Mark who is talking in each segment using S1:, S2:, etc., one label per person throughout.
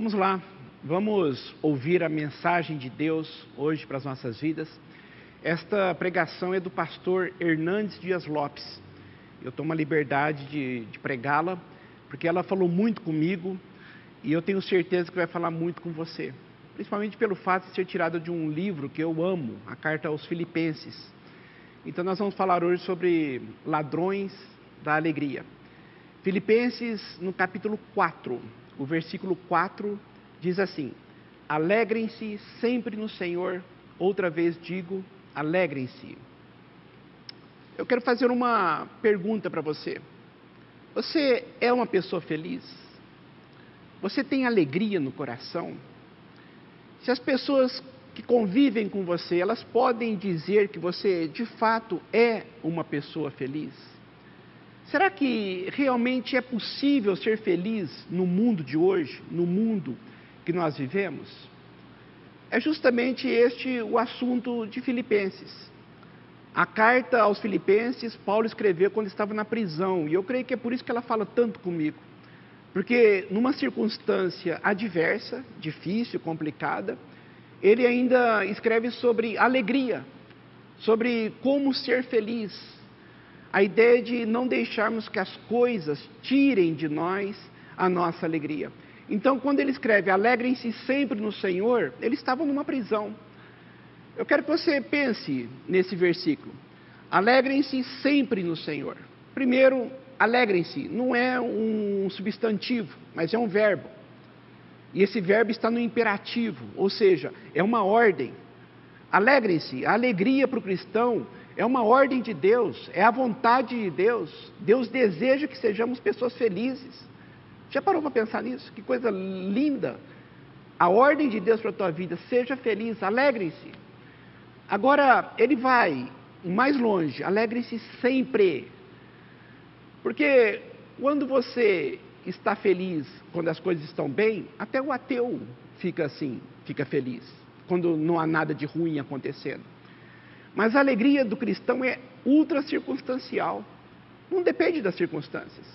S1: Vamos lá, vamos ouvir a mensagem de Deus hoje para as nossas vidas. Esta pregação é do pastor Hernandes Dias Lopes. Eu tomo a liberdade de pregá-la, porque ela falou muito comigo e eu tenho certeza que vai falar muito com você. Principalmente pelo fato de ser tirada de um livro que eu amo, a Carta aos Filipenses. Então nós vamos falar hoje sobre ladrões da alegria. Filipenses, no capítulo 4, o versículo 4 diz assim: alegrem-se sempre no Senhor, outra vez digo, alegrem-se. Eu quero fazer uma pergunta para você. Você é uma pessoa feliz? Você tem alegria no coração? Se as pessoas que convivem com você, elas podem dizer que você de fato é uma pessoa feliz? Será que realmente é possível ser feliz no mundo de hoje, no mundo que nós vivemos? É justamente este o assunto de Filipenses. A carta aos Filipenses, Paulo escreveu quando estava na prisão, e eu creio que é por isso que ela fala tanto comigo. Porque numa circunstância adversa, difícil, complicada, ele ainda escreve sobre alegria, sobre como ser feliz. A ideia de não deixarmos que as coisas tirem de nós a nossa alegria. Então, quando ele escreve, alegrem-se sempre no Senhor, ele estava numa prisão. Eu quero que você pense nesse versículo. Alegrem-se sempre no Senhor. Primeiro, alegrem-se não é um substantivo, mas é um verbo. E esse verbo está no imperativo, ou seja, é uma ordem. Alegrem-se, a alegria para o cristão é uma ordem de Deus, é a vontade de Deus. Deus deseja que sejamos pessoas felizes. Já parou para pensar nisso? Que coisa linda! A ordem de Deus para a tua vida, seja feliz, alegrem-se. Agora, ele vai mais longe, alegrem-se sempre. Porque quando você está feliz, quando as coisas estão bem, até o ateu fica assim, fica feliz, quando não há nada de ruim acontecendo. Mas a alegria do cristão é ultra circunstancial, não depende das circunstâncias.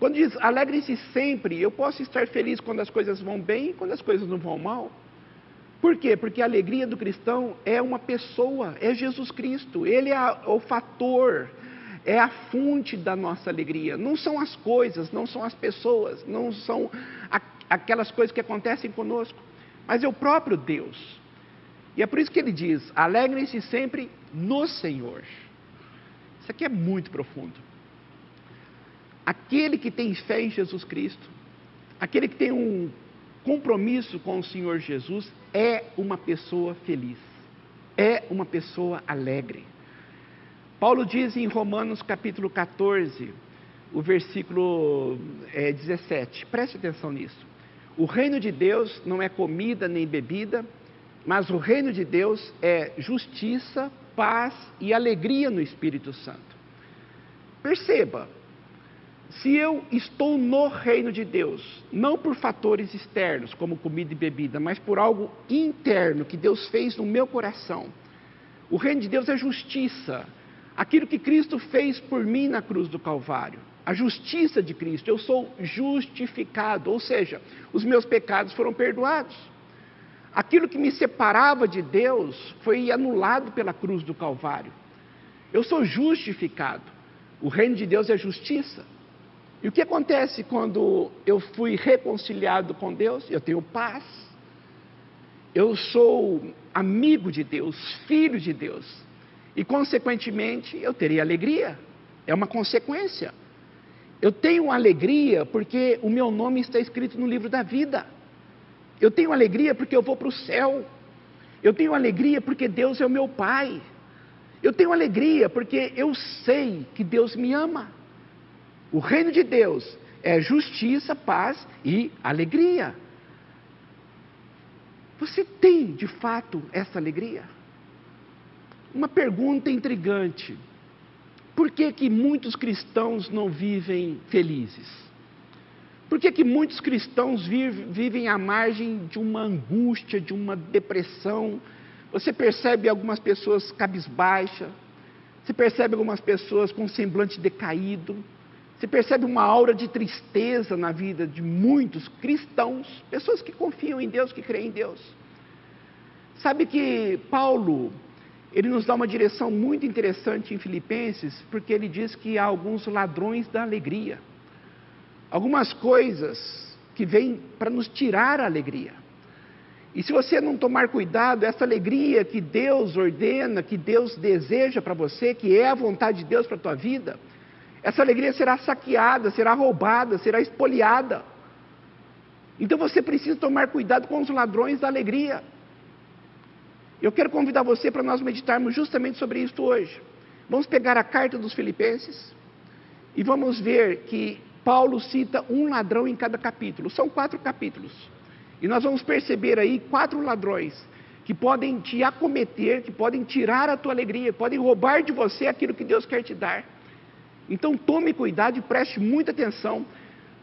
S1: Quando diz alegrem-se sempre, eu posso estar feliz quando as coisas vão bem e quando as coisas não vão mal. Por quê? Porque a alegria do cristão é uma pessoa, é Jesus Cristo, ele é o fator, é a fonte da nossa alegria. Não são as coisas, não são as pessoas, não são aquelas coisas que acontecem conosco, mas é o próprio Deus. E é por isso que ele diz, alegrem-se sempre no Senhor. Isso aqui é muito profundo. Aquele que tem fé em Jesus Cristo, aquele que tem um compromisso com o Senhor Jesus, é uma pessoa feliz, é uma pessoa alegre. Paulo diz em Romanos capítulo 14, o versículo 17, preste atenção nisso. O reino de Deus não é comida nem bebida, mas o reino de Deus é justiça, paz e alegria no Espírito Santo. Perceba, se eu estou no reino de Deus, não por fatores externos, como comida e bebida, mas por algo interno que Deus fez no meu coração, o reino de Deus é justiça, aquilo que Cristo fez por mim na cruz do Calvário, a justiça de Cristo, eu sou justificado, ou seja, os meus pecados foram perdoados. Aquilo que me separava de Deus foi anulado pela cruz do Calvário. Eu sou justificado. O reino de Deus é justiça. E o que acontece quando eu fui reconciliado com Deus? Eu tenho paz. Eu sou amigo de Deus, filho de Deus. E, consequentemente, eu terei alegria. É uma consequência. Eu tenho alegria porque o meu nome está escrito no livro da vida. Eu tenho alegria porque eu vou para o céu. Eu tenho alegria porque Deus é o meu Pai. Eu tenho alegria porque eu sei que Deus me ama. O reino de Deus é justiça, paz e alegria. Você tem, de fato, essa alegria? Uma pergunta intrigante. Por que muitos cristãos não vivem felizes? Por que muitos cristãos vivem à margem de uma angústia, de uma depressão? Você percebe algumas pessoas cabisbaixas, você percebe algumas pessoas com semblante decaído, Você percebe uma aura de tristeza na vida de muitos cristãos, pessoas que confiam em Deus, que creem em Deus. Sabe que Paulo, ele nos dá uma direção muito interessante em Filipenses, porque ele diz que há alguns ladrões da alegria. Algumas coisas que vêm para nos tirar a alegria. E se você não tomar cuidado, essa alegria que Deus ordena, que Deus deseja para você, que é a vontade de Deus para a tua vida, essa alegria será saqueada, será roubada, será espoliada. Então você precisa tomar cuidado com os ladrões da alegria. Eu quero convidar você para nós meditarmos justamente sobre isso hoje. Vamos pegar a carta dos Filipenses e vamos ver que Paulo cita um ladrão em cada capítulo. São 4 capítulos. E nós vamos perceber aí 4 ladrões que podem te acometer, que podem tirar a tua alegria, podem roubar de você aquilo que Deus quer te dar. Então tome cuidado e preste muita atenção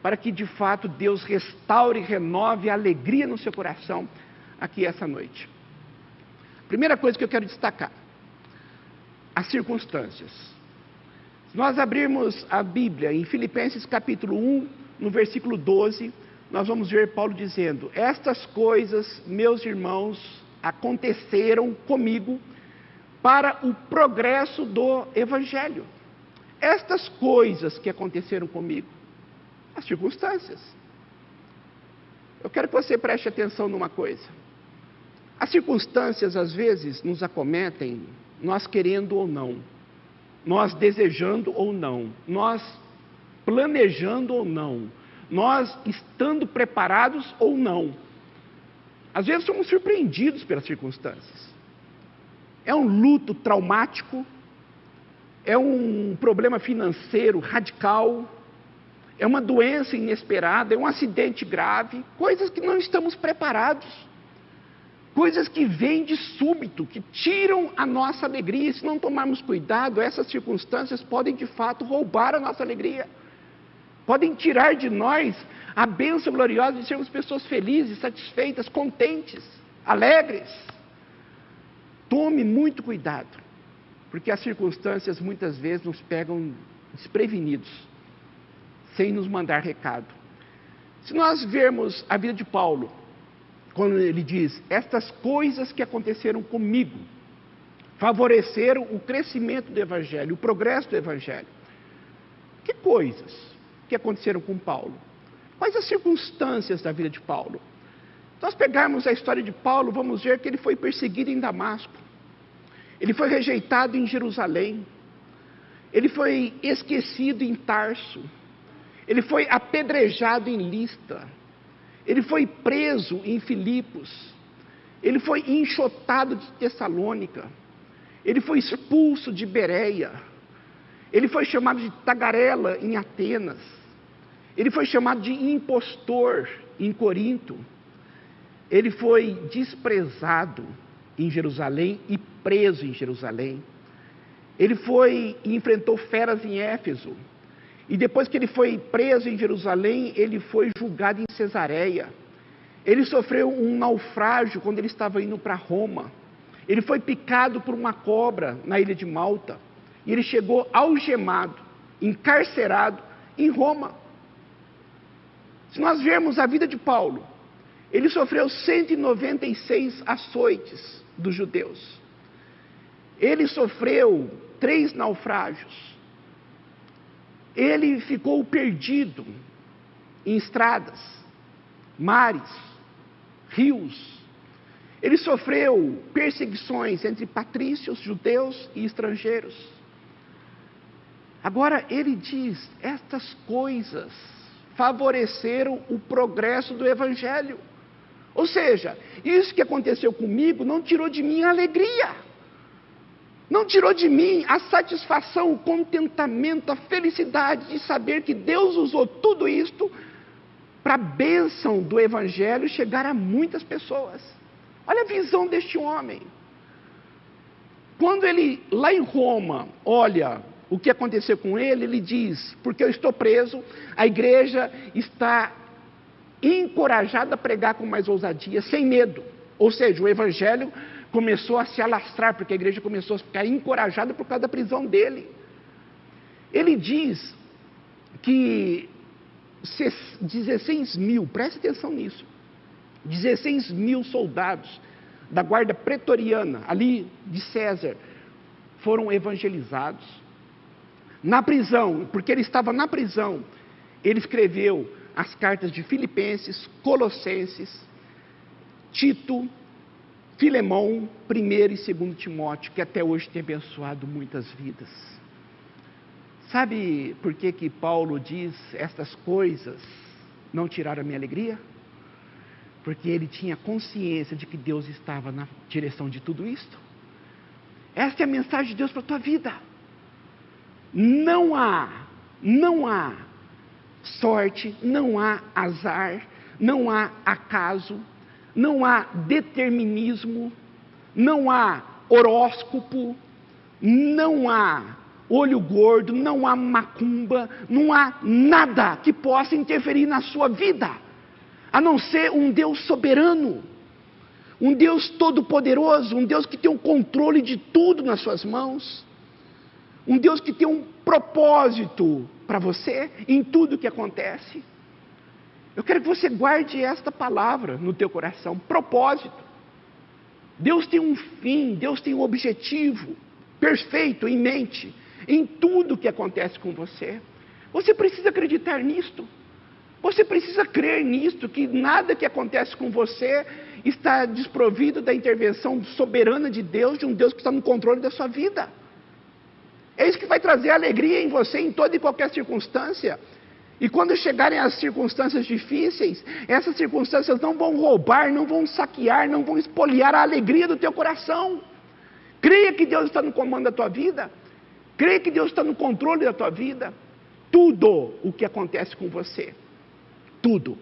S1: para que de fato Deus restaure e renove a alegria no seu coração aqui essa noite. Primeira coisa que eu quero destacar, as circunstâncias. Se nós abrirmos a Bíblia em Filipenses capítulo 1, no versículo 12, nós vamos ver Paulo dizendo: estas coisas, meus irmãos, aconteceram comigo para o progresso do Evangelho. Estas coisas que aconteceram comigo, as circunstâncias. Eu quero que você preste atenção numa coisa. As circunstâncias às vezes nos acometem, nós querendo ou não, nós desejando ou não, nós planejando ou não, nós estando preparados ou não. Às vezes somos surpreendidos pelas circunstâncias. É um luto traumático, é um problema financeiro radical, é uma doença inesperada, é um acidente grave, coisas que não estamos preparados, coisas que vêm de súbito, que tiram a nossa alegria. E se não tomarmos cuidado, essas circunstâncias podem de fato roubar a nossa alegria, podem tirar de nós a bênção gloriosa de sermos pessoas felizes, satisfeitas, contentes, alegres. Tome muito cuidado, porque as circunstâncias muitas vezes nos pegam desprevenidos, sem nos mandar recado. Se nós vermos a vida de Paulo, quando ele diz: estas coisas que aconteceram comigo, favoreceram o crescimento do Evangelho, o progresso do Evangelho. Que coisas que aconteceram com Paulo? Quais as circunstâncias da vida de Paulo? Se nós pegarmos a história de Paulo, vamos ver que ele foi perseguido em Damasco. Ele foi rejeitado em Jerusalém, ele foi esquecido em Tarso, ele foi apedrejado em Listra, ele foi preso em Filipos, ele foi enxotado de Tessalônica, ele foi expulso de Bereia, ele foi chamado de tagarela em Atenas, ele foi chamado de impostor em Corinto, ele foi desprezado em Jerusalém e preso em Jerusalém. Ele foi e enfrentou feras em Éfeso. E depois que ele foi preso em Jerusalém, ele foi julgado em Cesareia. Ele sofreu um naufrágio quando ele estava indo para Roma. Ele foi picado por uma cobra na ilha de Malta. E ele chegou algemado, encarcerado em Roma. Se nós vermos a vida de Paulo, ele sofreu 196 açoites dos judeus. Ele sofreu 3 naufrágios. Ele ficou perdido em estradas, mares, rios. Ele sofreu perseguições entre patrícios, judeus e estrangeiros. Agora ele diz: estas coisas favoreceram o progresso do Evangelho. Ou seja, isso que aconteceu comigo não tirou de mim a alegria, não tirou de mim a satisfação, o contentamento, a felicidade de saber que Deus usou tudo isto para a bênção do Evangelho chegar a muitas pessoas. Olha a visão deste homem. Quando ele, lá em Roma, olha o que aconteceu com ele, ele diz: porque eu estou preso, a igreja está encorajada a pregar com mais ousadia, sem medo. Ou seja, o Evangelho começou a se alastrar, porque a igreja começou a ficar encorajada por causa da prisão dele. Ele diz que 16 mil, preste atenção nisso, 16 mil soldados da guarda pretoriana, ali de César, foram evangelizados. Na prisão, porque ele estava na prisão, ele escreveu as cartas de Filipenses, Colossenses, Tito, Filemão, 1º e 2º Timóteo, que até hoje tem abençoado muitas vidas. Sabe por que que Paulo diz estas coisas não tiraram a minha alegria? Porque ele tinha consciência de que Deus estava na direção de tudo isto. Esta é a mensagem de Deus para a tua vida. Não há sorte, não há azar, não há acaso, não há determinismo, não há horóscopo, não há olho gordo, não há macumba, não há nada que possa interferir na sua vida, a não ser um Deus soberano, um Deus todo-poderoso, um Deus que tem o controle de tudo nas suas mãos, um Deus que tem um propósito para você em tudo que acontece. Eu quero que você guarde esta palavra no teu coração, propósito. Deus tem um fim, Deus tem um objetivo perfeito em mente, em tudo que acontece com você. Você precisa acreditar nisto. Você precisa crer nisto, que nada que acontece com você está desprovido da intervenção soberana de Deus, de um Deus que está no controle da sua vida. É isso que vai trazer alegria em você em toda e qualquer circunstância. E quando chegarem as circunstâncias difíceis, essas circunstâncias não vão roubar, não vão saquear, não vão espoliar a alegria do teu coração. Creia que Deus está no comando da tua vida. Creia que Deus está no controle da tua vida. Tudo o que acontece com você, tudo,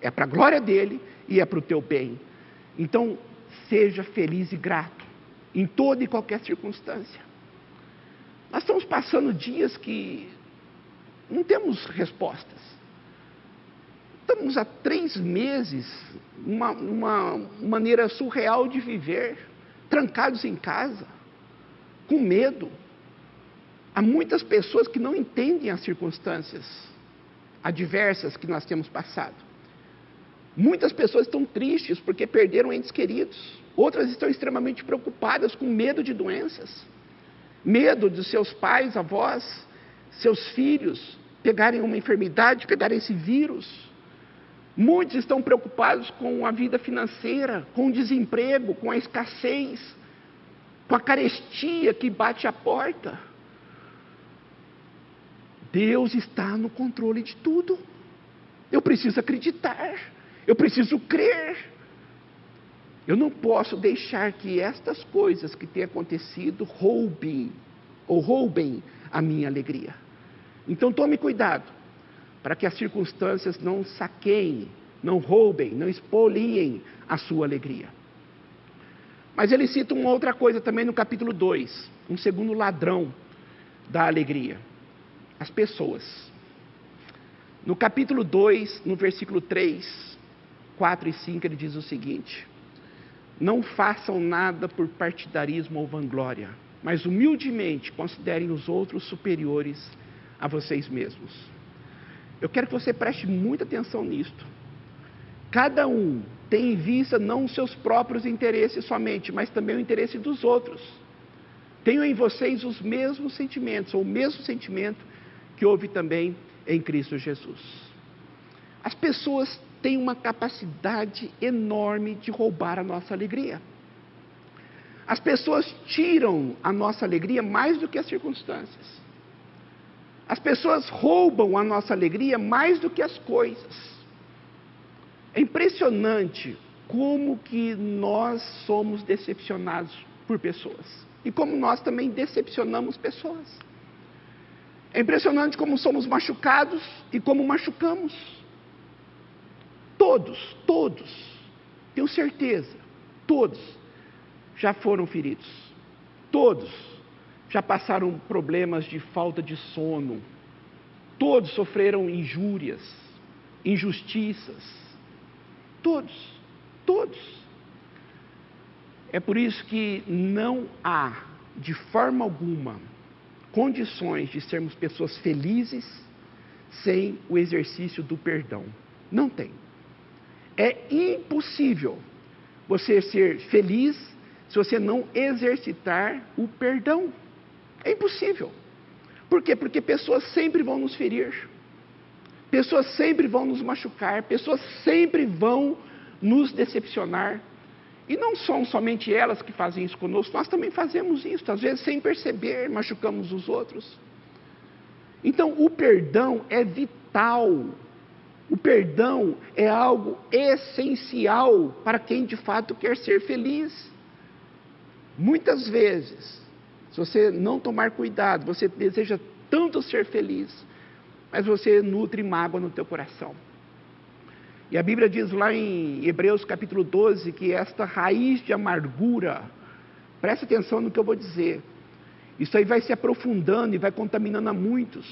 S1: é para a glória dele e é para o teu bem. Então, seja feliz e grato em toda e qualquer circunstância. Nós estamos passando dias que não temos respostas. Estamos há 3 meses, uma maneira surreal de viver, trancados em casa, com medo. Há muitas pessoas que não entendem as circunstâncias adversas que nós temos passado. Muitas pessoas estão tristes porque perderam entes queridos. Outras estão extremamente preocupadas, com medo de doenças. Medo de seus pais, avós, seus filhos pegarem uma enfermidade, pegarem esse vírus. Muitos estão preocupados com a vida financeira, com o desemprego, com a escassez, com a carestia que bate à porta. Deus está no controle de tudo. Eu preciso acreditar, eu preciso crer. Eu não posso deixar que estas coisas que têm acontecido roubem a minha alegria. Então tome cuidado, para que as circunstâncias não saqueiem, não roubem, não expoliem a sua alegria. Mas ele cita uma outra coisa também no capítulo 2, um segundo ladrão da alegria. As pessoas. No capítulo 2, no versículo 3, 4 e 5, ele diz o seguinte: não façam nada por partidarismo ou vanglória, mas humildemente considerem os outros superiores a vocês mesmos. Eu quero que você preste muita atenção nisto. Cada um tem em vista não os seus próprios interesses somente, mas também o interesse dos outros. Tenham em vocês os mesmos sentimentos, ou o mesmo sentimento que houve também em Cristo Jesus. As pessoas têm uma capacidade enorme de roubar a nossa alegria. As pessoas tiram a nossa alegria mais do que as circunstâncias. As pessoas roubam a nossa alegria mais do que as coisas. É impressionante como que nós somos decepcionados por pessoas. E como nós também decepcionamos pessoas. É impressionante como somos machucados e como machucamos. Todos, tenho certeza, todos já foram feridos. Todos já passaram problemas de falta de sono. Todos sofreram injúrias, injustiças. Todos. É por isso que não há, de forma alguma, condições de sermos pessoas felizes, sem o exercício do perdão. Não tem. É impossível você ser feliz se você não exercitar o perdão. É impossível. Por quê? Porque pessoas sempre vão nos ferir. Pessoas sempre vão nos machucar. Pessoas sempre vão nos decepcionar. E não são somente elas que fazem isso conosco, nós também fazemos isso. Às vezes, sem perceber, machucamos os outros. Então, o perdão é vital. O perdão é algo essencial para quem de fato quer ser feliz. Muitas vezes, se você não tomar cuidado, você deseja tanto ser feliz, mas você nutre mágoa no teu coração. E a Bíblia diz lá em Hebreus capítulo 12, que esta raiz de amargura, presta atenção no que eu vou dizer, isso aí vai se aprofundando e vai contaminando a muitos.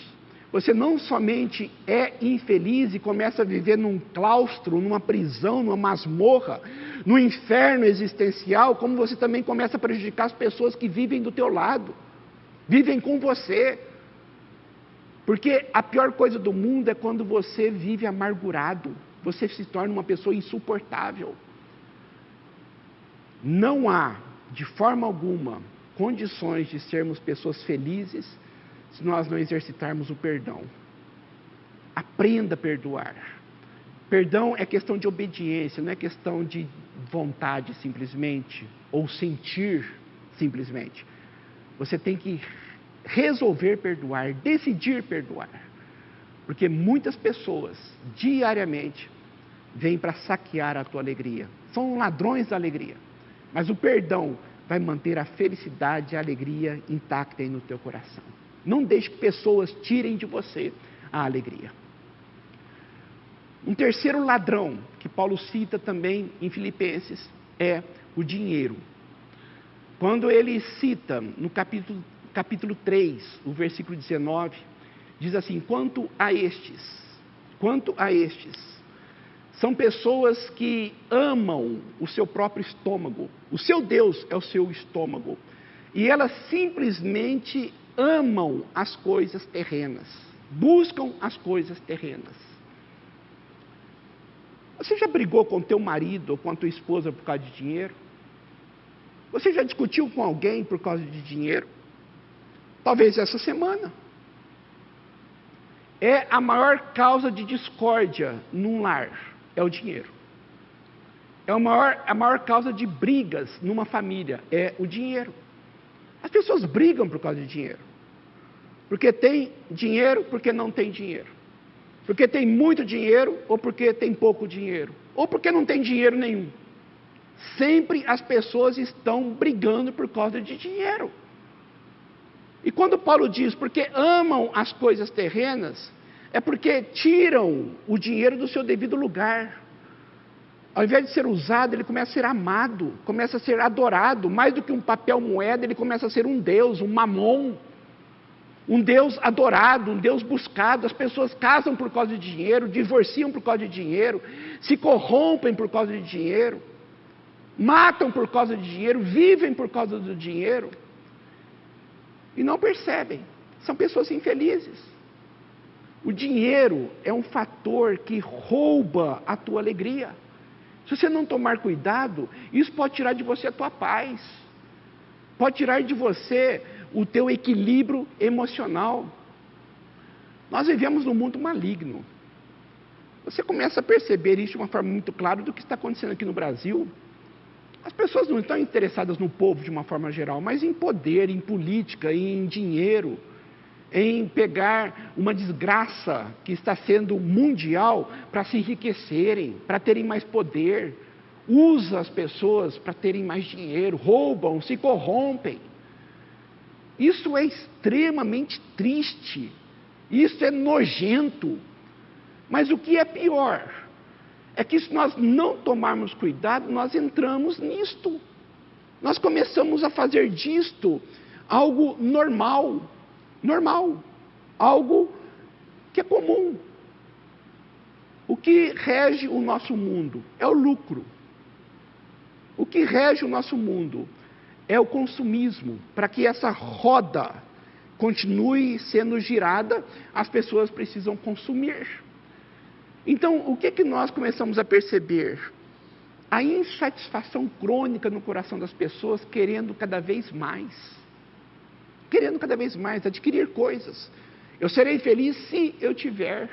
S1: Você não somente é infeliz e começa a viver num claustro, numa prisão, numa masmorra, num inferno existencial, como você também começa a prejudicar as pessoas que vivem do teu lado, vivem com você. Porque a pior coisa do mundo é quando você vive amargurado, você se torna uma pessoa insuportável. Não há, de forma alguma, condições de sermos pessoas felizes se nós não exercitarmos o perdão. Aprenda a perdoar. Perdão é questão de obediência, não é questão de vontade simplesmente, ou sentir simplesmente. Você tem que resolver perdoar, decidir perdoar. Porque muitas pessoas, diariamente, vêm para saquear a tua alegria. São ladrões da alegria. Mas o perdão vai manter a felicidade e a alegria intacta aí no teu coração. Não deixe que pessoas tirem de você a alegria. Um terceiro ladrão, que Paulo cita também em Filipenses, é o dinheiro. Quando ele cita no capítulo 3, o versículo 19, diz assim: quanto a estes, são pessoas que amam o seu próprio estômago, o seu Deus é o seu estômago, e elas simplesmente amam as coisas terrenas, buscam as coisas terrenas. Você já brigou com teu marido ou com a tua esposa por causa de dinheiro? Você já discutiu com alguém por causa de dinheiro? Talvez essa semana. É a maior causa de discórdia num lar, é o dinheiro. É a maior causa de brigas numa família, é o dinheiro. As pessoas brigam por causa de dinheiro. Porque tem dinheiro, porque não tem dinheiro. Porque tem muito dinheiro, ou porque tem pouco dinheiro. Ou porque não tem dinheiro nenhum. Sempre as pessoas estão brigando por causa de dinheiro. E quando Paulo diz, porque amam as coisas terrenas, é porque tiram o dinheiro do seu devido lugar. Ao invés de ser usado, ele começa a ser amado, começa a ser adorado. Mais do que um papel moeda, ele começa a ser um Deus, um mamon. Um Deus adorado, um Deus buscado. As pessoas casam por causa de dinheiro, divorciam por causa de dinheiro, se corrompem por causa de dinheiro, matam por causa de dinheiro, vivem por causa do dinheiro. E não percebem, são pessoas infelizes. O dinheiro é um fator que rouba a tua alegria. Se você não tomar cuidado, isso pode tirar de você a tua paz, pode tirar de você o teu equilíbrio emocional. Nós vivemos num mundo maligno. Você começa a perceber isso de uma forma muito clara do que está acontecendo aqui no Brasil. As pessoas não estão interessadas no povo de uma forma geral, mas em poder, em política, em dinheiro, em pegar uma desgraça que está sendo mundial para se enriquecerem, para terem mais poder. Usa as pessoas para terem mais dinheiro, roubam, se corrompem. Isso é extremamente triste, isso é nojento. Mas o que é pior é que se nós não tomarmos cuidado, nós entramos nisto. Nós começamos a fazer disto algo normal, algo que é comum. O que rege o nosso mundo é o lucro. O que rege o nosso mundo é o consumismo, para que essa roda continue sendo girada, as pessoas precisam consumir. Então, o que nós começamos a perceber? A insatisfação crônica no coração das pessoas, querendo cada vez mais, adquirir coisas. Eu serei feliz se eu tiver,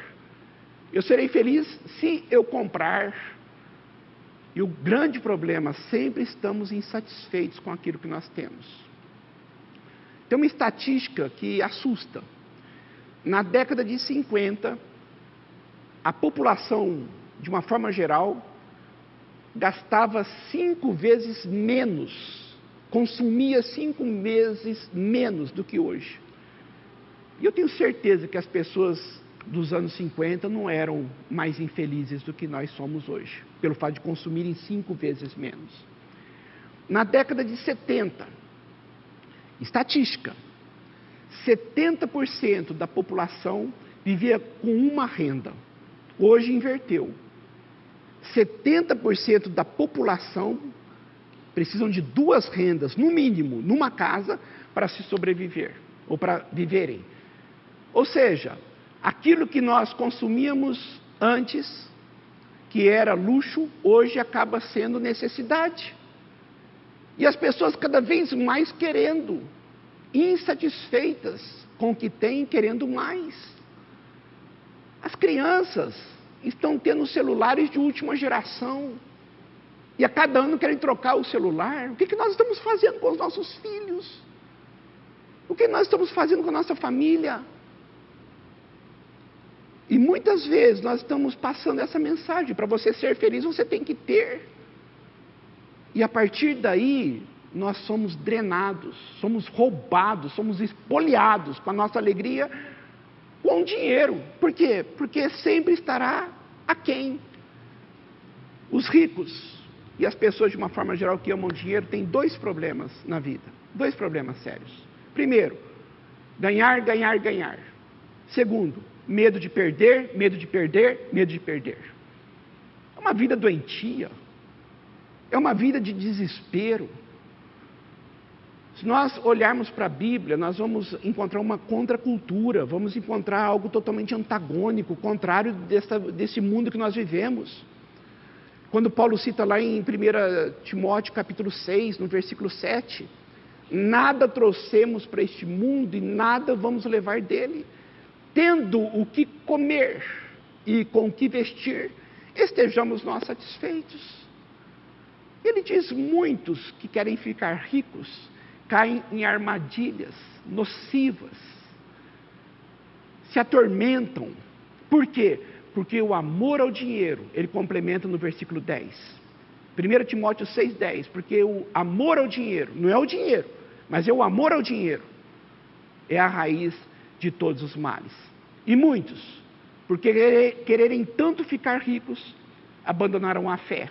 S1: eu serei feliz se eu comprar. E o grande problema, sempre estamos insatisfeitos com aquilo que nós temos. Tem uma estatística que assusta. Na década de 50, a população, de uma forma geral, gastava 5 vezes menos, consumia 5 vezes menos do que hoje. E eu tenho certeza que as pessoas dos anos 50 não eram mais infelizes do que nós somos hoje, pelo fato de consumirem 5 vezes menos. Na década de 70, estatística, 70% da população vivia com uma renda. Hoje inverteu. 70% da população precisam de 2 rendas, no mínimo, numa casa, para se sobreviver, ou para viverem. Ou seja, aquilo que nós consumíamos antes, que era luxo, hoje acaba sendo necessidade. E as pessoas cada vez mais querendo, insatisfeitas com o que têm, querendo mais. As crianças estão tendo celulares de última geração, e a cada ano querem trocar o celular. O que nós estamos fazendo com os nossos filhos? O que nós estamos fazendo com a nossa família? E muitas vezes nós estamos passando essa mensagem: para você ser feliz, você tem que ter. E a partir daí, nós somos drenados, somos roubados, somos espoliados com a nossa alegria, com o dinheiro. Por quê? Porque sempre estará aquém. Os ricos e as pessoas, de uma forma geral, que amam dinheiro, têm 2 problemas na vida. 2 problemas sérios. Primeiro, ganhar, ganhar, ganhar. Segundo, medo de perder, medo de perder, medo de perder. É uma vida doentia. É uma vida de desespero. Se nós olharmos para a Bíblia, nós vamos encontrar uma contracultura, vamos encontrar algo totalmente antagônico, contrário desse mundo que nós vivemos. Quando Paulo cita lá em 1 Timóteo capítulo 6, no versículo 7, nada trouxemos para este mundo e nada vamos levar dele. Tendo o que comer e com o que vestir, estejamos nós satisfeitos. Ele diz: muitos que querem ficar ricos caem em armadilhas nocivas, se atormentam. Por quê? Porque o amor ao dinheiro, ele complementa no versículo 10. 1 Timóteo 6,10, porque o amor ao dinheiro, não é o dinheiro, mas é o amor ao dinheiro, é a raiz de todos os males. E muitos, por quererem tanto ficar ricos, abandonaram a fé,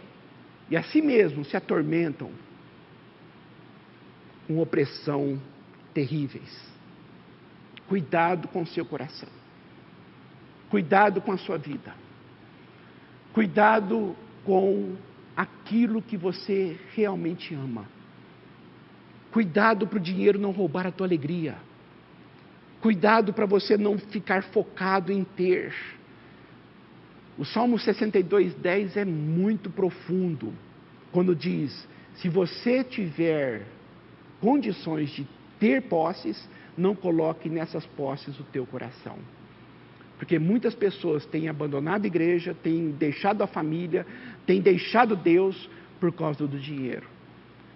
S1: e a si mesmos se atormentam com opressão terríveis. Cuidado com o seu coração. Cuidado com a sua vida. Cuidado com aquilo que você realmente ama. Cuidado para o dinheiro não roubar a tua alegria. Cuidado para você não ficar focado em ter. O Salmo 62:10 é muito profundo, quando diz: se você tiver condições de ter posses, não coloque nessas posses o teu coração. Porque muitas pessoas têm abandonado a igreja, têm deixado a família, têm deixado Deus por causa do dinheiro.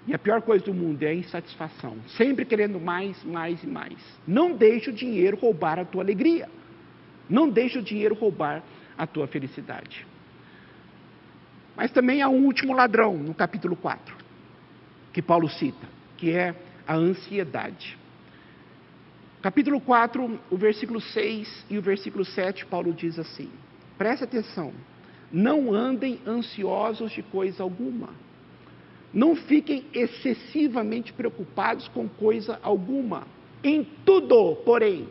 S1: E a pior coisa do mundo é a insatisfação, sempre querendo mais, mais e mais. Não deixe o dinheiro roubar a tua alegria. Não deixe o dinheiro roubar a tua felicidade. Mas também há um último ladrão no capítulo 4, que Paulo cita, que é a ansiedade. Capítulo 4, o versículo 6 e o versículo 7, Paulo diz assim: preste atenção, não andem ansiosos de coisa alguma, não fiquem excessivamente preocupados com coisa alguma, em tudo, porém,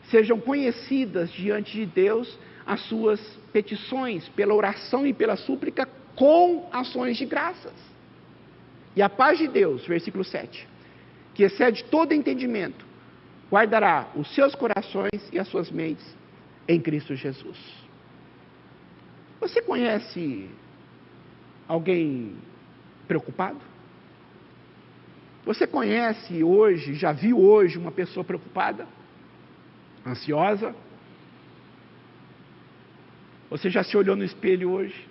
S1: sejam conhecidas diante de Deus as suas petições, pela oração e pela súplica, com ações de graças. E a paz de Deus, versículo 7, que excede todo entendimento, guardará os seus corações e as suas mentes em Cristo Jesus. Você conhece alguém preocupado? Você conhece hoje, já viu hoje uma pessoa preocupada? Ansiosa? Você já se olhou no espelho hoje?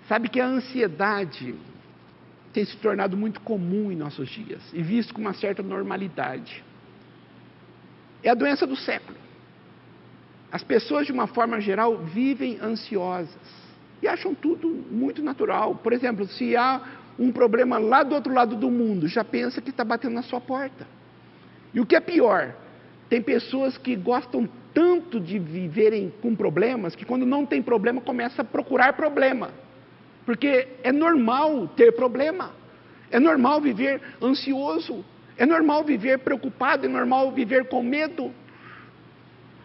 S1: Sabe que a ansiedade tem se tornado muito comum em nossos dias e visto com uma certa normalidade. É a doença do século. As pessoas, de uma forma geral, vivem ansiosas e acham tudo muito natural. Por exemplo, se há um problema lá do outro lado do mundo, já pensa que está batendo na sua porta. E o que é pior, tem pessoas que gostam tanto de viverem com problemas, que quando não tem problema, começa a procurar problema. Porque é normal ter problema, é normal viver ansioso, é normal viver preocupado, é normal viver com medo.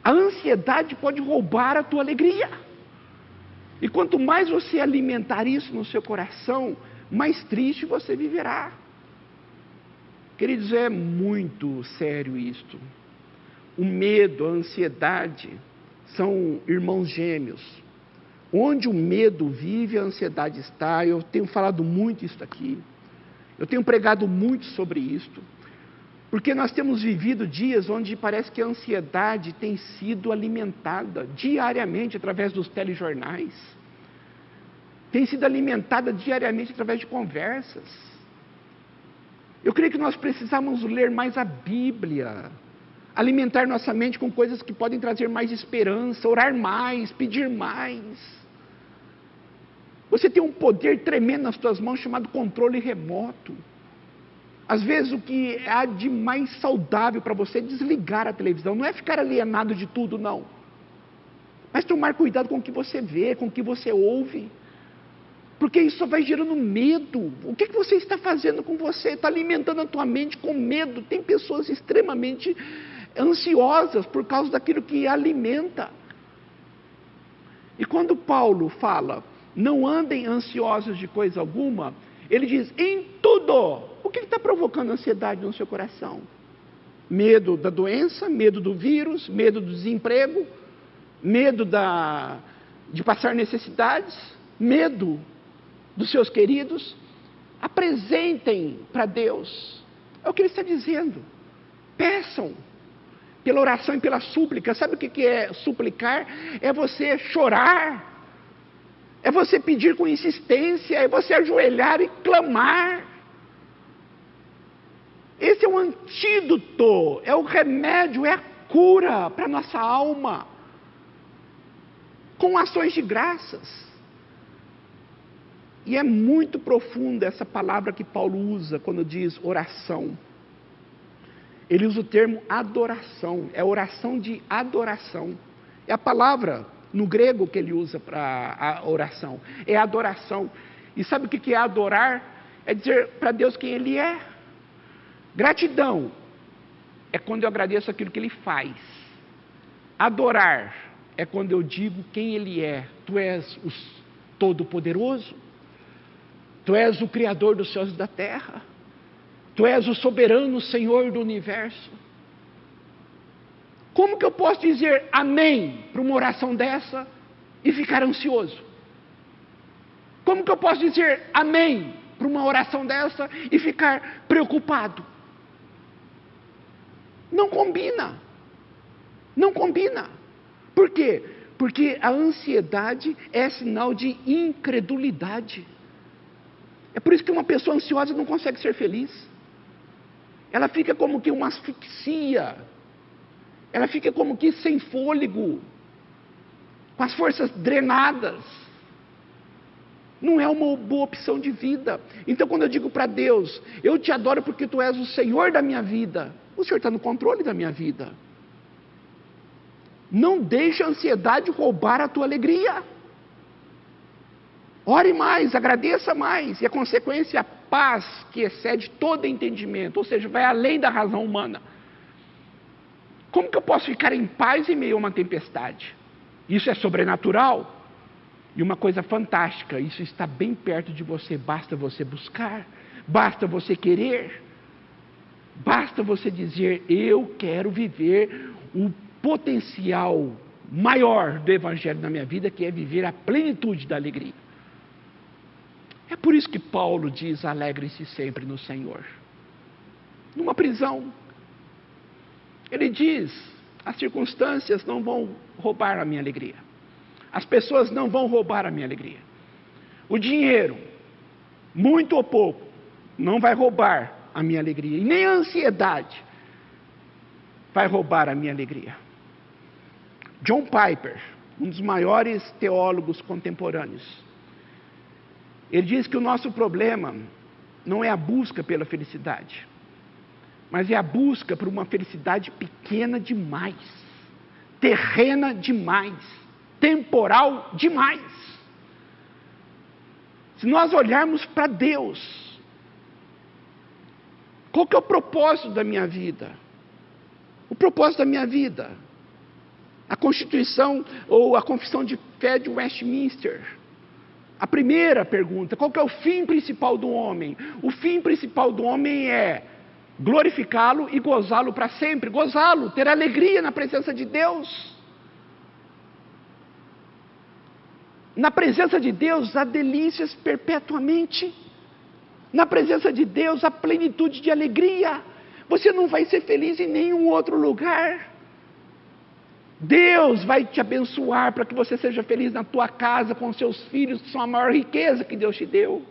S1: A ansiedade pode roubar a tua alegria. E quanto mais você alimentar isso no seu coração, mais triste você viverá. Queridos, é muito sério isto. O medo, a ansiedade são irmãos gêmeos. Onde o medo vive, a ansiedade está. Eu tenho falado muito isso aqui. Eu tenho pregado muito sobre isto. Porque nós temos vivido dias onde parece que a ansiedade tem sido alimentada diariamente através dos telejornais. Tem sido alimentada diariamente através de conversas. Eu creio que nós precisamos ler mais a Bíblia. Alimentar nossa mente com coisas que podem trazer mais esperança, orar mais, pedir mais. Você tem um poder tremendo nas suas mãos chamado controle remoto. Às vezes o que há de mais saudável para você é desligar a televisão. Não é ficar alienado de tudo, não. Mas tomar cuidado com o que você vê, com o que você ouve. Porque isso só vai gerando medo. O que você está fazendo com você? Está alimentando a tua mente com medo. Tem pessoas extremamente ansiosas por causa daquilo que alimenta. E quando Paulo fala, não andem ansiosos de coisa alguma, ele diz, em tudo. O que está provocando ansiedade no seu coração? Medo da doença, medo do vírus, medo do desemprego, medo de passar necessidades, medo dos seus queridos. Apresentem para Deus. É o que ele está dizendo. Peçam. Pela oração e pela súplica. Sabe o que é suplicar? É você chorar. É você pedir com insistência. É você ajoelhar e clamar. Esse é o antídoto. É o remédio. É a cura para a nossa alma. Com ações de graças. E é muito profunda essa palavra que Paulo usa quando diz oração. Ele usa o termo adoração, é oração de adoração. É a palavra no grego que ele usa para a oração, é adoração. E sabe o que é adorar? É dizer para Deus quem Ele é. Gratidão é quando eu agradeço aquilo que Ele faz. Adorar é quando eu digo quem Ele é. Tu és o Todo-Poderoso, Tu és o Criador dos céus e da terra. Tu és o soberano Senhor do universo. Como que eu posso dizer amém para uma oração dessa e ficar ansioso? Como que eu posso dizer amém para uma oração dessa e ficar preocupado? Não combina. Não combina. Por quê? Porque a ansiedade é sinal de incredulidade. É por isso que uma pessoa ansiosa não consegue ser feliz. Ela fica como que uma asfixia. Ela fica como que sem fôlego. Com as forças drenadas. Não é uma boa opção de vida. Então quando eu digo para Deus, eu te adoro porque Tu és o Senhor da minha vida. O Senhor está no controle da minha vida. Não deixe a ansiedade roubar a tua alegria. Ore mais, agradeça mais. E a consequência é a paz que excede todo entendimento. Ou seja, vai além da razão humana. Como que eu posso ficar em paz em meio a uma tempestade? Isso é sobrenatural. E uma coisa fantástica, isso está bem perto de você. Basta você buscar. Basta você querer. Basta você dizer: eu quero viver o potencial maior do Evangelho na minha vida, que é viver a plenitude da alegria. É por isso que Paulo diz: alegrem-se sempre no Senhor. Numa prisão, ele diz: as circunstâncias não vão roubar a minha alegria. As pessoas não vão roubar a minha alegria. O dinheiro, muito ou pouco, não vai roubar a minha alegria. E nem a ansiedade vai roubar a minha alegria. John Piper, um dos maiores teólogos contemporâneos, ele diz que o nosso problema não é a busca pela felicidade, mas é a busca por uma felicidade pequena demais, terrena demais, temporal demais. Se nós olharmos para Deus, qual que é o propósito da minha vida? O propósito da minha vida, a Constituição ou a Confissão de Fé de Westminster. A primeira pergunta: qual que é o fim principal do homem? O fim principal do homem é glorificá-lo e gozá-lo para sempre. Gozá-lo, ter alegria na presença de Deus. Na presença de Deus há delícias perpetuamente. Na presença de Deus há plenitude de alegria. Você não vai ser feliz em nenhum outro lugar. Deus vai te abençoar para que você seja feliz na tua casa, com seus filhos, que são a maior riqueza que Deus te deu.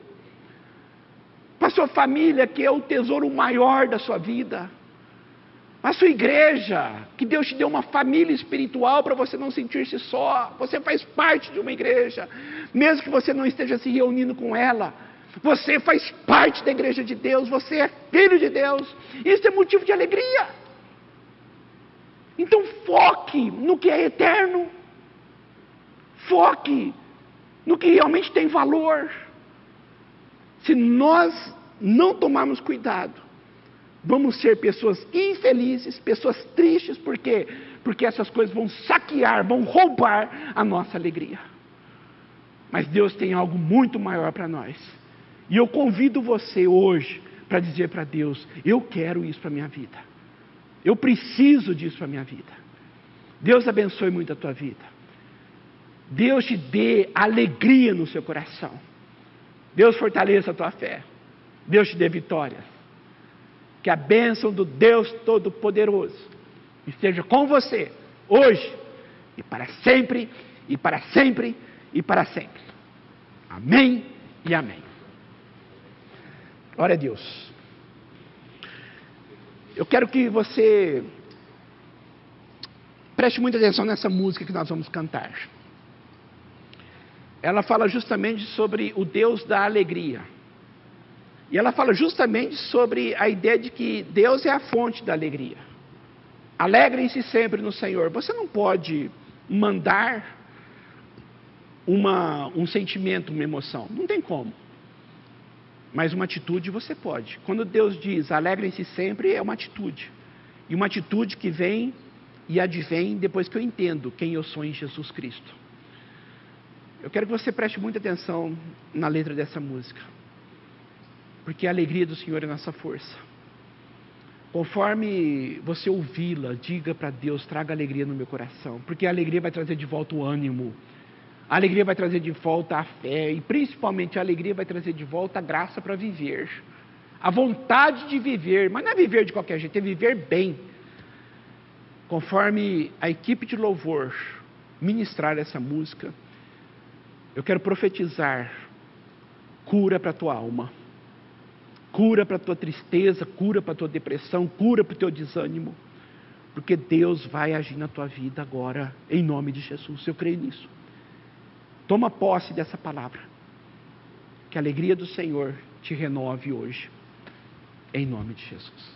S1: Para a sua família, que é o tesouro maior da sua vida. A sua igreja, que Deus te deu uma família espiritual para você não sentir-se só. Você faz parte de uma igreja, mesmo que você não esteja se reunindo com ela. Você faz parte da igreja de Deus, você é filho de Deus. Isso é motivo de alegria. Então foque no que é eterno. Foque no que realmente tem valor. Se nós não tomarmos cuidado, vamos ser pessoas infelizes, pessoas tristes. Por quê? Porque essas coisas vão saquear, vão roubar a nossa alegria. Mas Deus tem algo muito maior para nós. E eu convido você hoje para dizer para Deus: eu quero isso para a minha vida. Eu preciso disso para a minha vida. Deus abençoe muito a tua vida. Deus te dê alegria no seu coração. Deus fortaleça a tua fé. Deus te dê vitórias. Que a bênção do Deus Todo-Poderoso esteja com você, hoje, e para sempre, e para sempre, e para sempre. Amém e amém. Glória a Deus. Eu quero que você preste muita atenção nessa música que nós vamos cantar. Ela fala justamente sobre o Deus da alegria. E ela fala justamente sobre a ideia de que Deus é a fonte da alegria. Alegrem-se sempre no Senhor. Você não pode mandar um sentimento, uma emoção. Não tem como. Mas uma atitude você pode. Quando Deus diz alegrem-se sempre, é uma atitude. E uma atitude que vem e advém depois que eu entendo quem eu sou em Jesus Cristo. Eu quero que você preste muita atenção na letra dessa música. Porque a alegria do Senhor é nossa força. Conforme você ouvi-la, diga para Deus: traga alegria no meu coração. Porque a alegria vai trazer de volta o ânimo. A alegria vai trazer de volta a fé. E principalmente a alegria vai trazer de volta a graça para viver. A vontade de viver. Mas não é viver de qualquer jeito, é viver bem. Conforme a equipe de louvor ministrar essa música, eu quero profetizar cura para a tua alma. Cura para a tua tristeza, cura para a tua depressão, cura para o teu desânimo. Porque Deus vai agir na tua vida agora, em nome de Jesus. Eu creio nisso. Toma posse dessa palavra. Que a alegria do Senhor te renove hoje, em nome de Jesus.